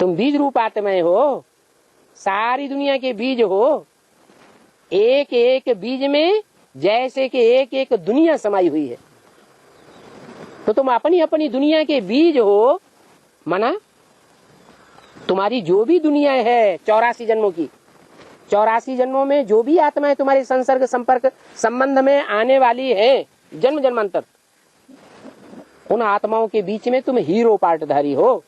तुम बीज रूप आत्माएं हो, सारी दुनिया के बीज हो। एक एक बीज में जैसे कि एक एक दुनिया समाई हुई है। तो तुम अपनी अपनी दुनिया के बीज हो। माना तुम्हारी जो भी दुनिया है 84 जन्मों की, 84 जन्मों में जो भी आत्माएं तुम्हारे संसर्ग संपर्क संबंध में आने वाली है जन्म जन्मांतर, उन आत्माओं के बीच में तुम हीरो पार्टधारी हो।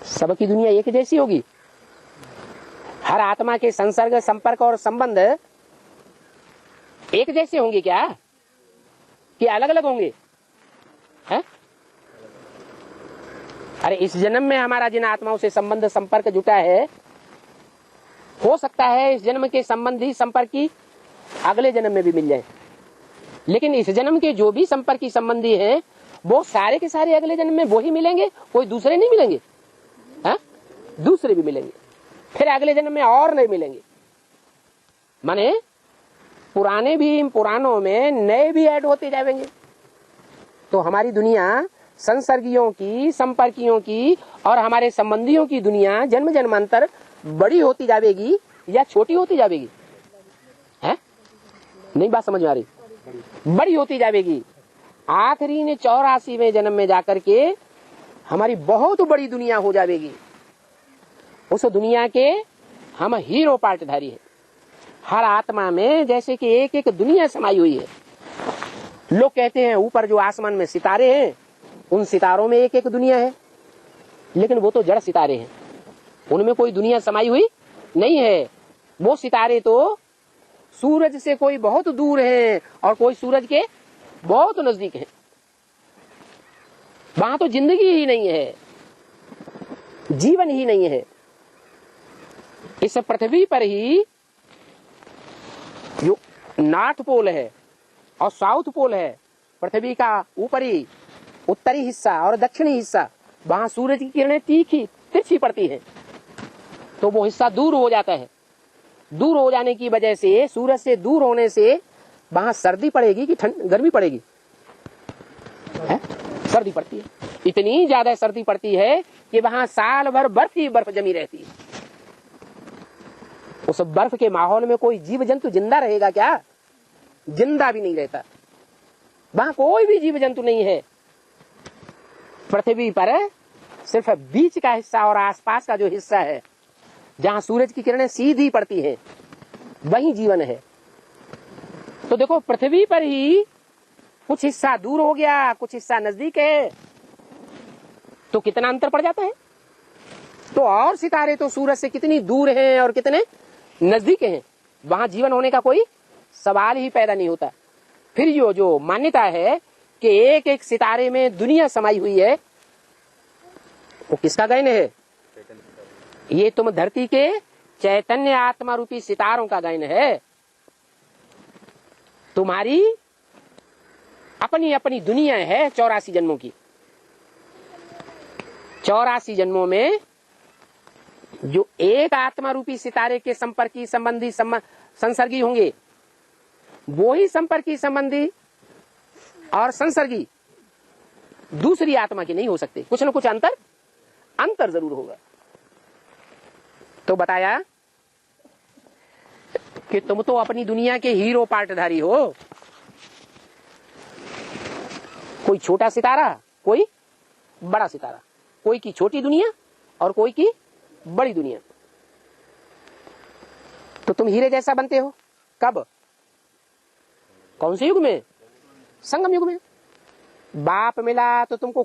सबकी दुनिया एक जैसी होगी? हर आत्मा के संसर्ग संपर्क और संबंध एक जैसे होंगे क्या, कि अलग अलग होंगे? है? अरे इस जन्म में हमारा जिन आत्माओं से संबंध संपर्क जुटा है, हो सकता है इस जन्म के संबंधी संपर्की अगले जन्म में भी मिल जाए, लेकिन इस जन्म के जो भी संपर्की संबंधी हैं वो सारे के सारे अगले जन्म में वो ही मिलेंगे, कोई दूसरे नहीं मिलेंगे। हा? दूसरे भी मिलेंगे, फिर अगले जन्म में और नहीं मिलेंगे। माने पुराने भी पुरानों में नए भी ऐड होते जाएंगे। तो हमारी दुनिया संसर्गियों की, संपर्कियों की और हमारे संबंधियों की दुनिया जन्म जन्मांतर बड़ी होती जाएगी या छोटी होती जाएगी? है? नहीं बात समझ में आ रही? बड़ी होती जाएगी। आखिरी ने 84वें जन्म में जाकर के हमारी बहुत बड़ी दुनिया हो जाएगी। उस दुनिया के हम हीरो पार्टधारी है। हर आत्मा में जैसे कि एक एक दुनिया समाई हुई है। लोग कहते हैं ऊपर जो आसमान में सितारे हैं उन सितारों में एक एक दुनिया है, लेकिन वो तो जड़ सितारे हैं, उनमें कोई दुनिया समाई हुई नहीं है। वो सितारे तो सूरज से कोई बहुत दूर है और कोई सूरज के बहुत नजदीक है। वहां तो जिंदगी ही नहीं है, जीवन ही नहीं है। इस पृथ्वी पर ही जो नॉर्थ पोल है और साउथ पोल है, पृथ्वी का ऊपरी उत्तरी हिस्सा और दक्षिणी हिस्सा, वहां सूरज की किरणें तीखी तिरछी पड़ती है, तो वो हिस्सा दूर हो जाता है। दूर हो जाने की वजह से, सूरज से दूर होने से वहां सर्दी पड़ेगी कि गर्मी पड़ेगी? है? सर्दी पड़ती है। इतनी ज्यादा सर्दी पड़ती है कि वहां साल भर बर्फ ही बर्फ जमी रहती है। उस बर्फ के माहौल में कोई जीव जंतु जिंदा रहेगा क्या? जिंदा भी नहीं रहता। वहां कोई भी जीव जंतु नहीं है। पृथ्वी पर सिर्फ बीच का हिस्सा और आसपास का जो हिस्सा है जहां सूरज की किरणें सीधी पड़ती हैं, वही जीवन है। तो देखो पृथ्वी पर ही कुछ हिस्सा दूर हो गया, कुछ हिस्सा नजदीक है, तो कितना अंतर पड़ जाता है। तो और सितारे तो सूरज से कितनी दूर हैं और कितने नजदीक हैं, वहां जीवन होने का कोई सवाल ही पैदा नहीं होता। फिर जो मान्यता है कि एक एक सितारे में दुनिया समाई हुई है, वो किसका गायन है? ये तुम धरती के चैतन्य आत्मा रूपी सितारों का गायन है। तुम्हारी अपनी अपनी दुनिया है 84 जन्मों की। 84 जन्मों में जो एक आत्मा रूपी सितारे के संपर्की संबंधी संसर्गी होंगे, वो ही संपर्की संबंधी और संसर्गी दूसरी आत्मा के नहीं हो सकते। कुछ न कुछ अंतर जरूर होगा। तो बताया कि तुम तो अपनी दुनिया के हीरो पार्टधारी हो। कोई छोटा सितारा, कोई बड़ा सितारा, कोई की छोटी दुनिया और कोई की बड़ी दुनिया। तो तुम हीरे जैसा बनते हो कब? कौन से युग में? संगम युग में। बाप मिला तो तुमको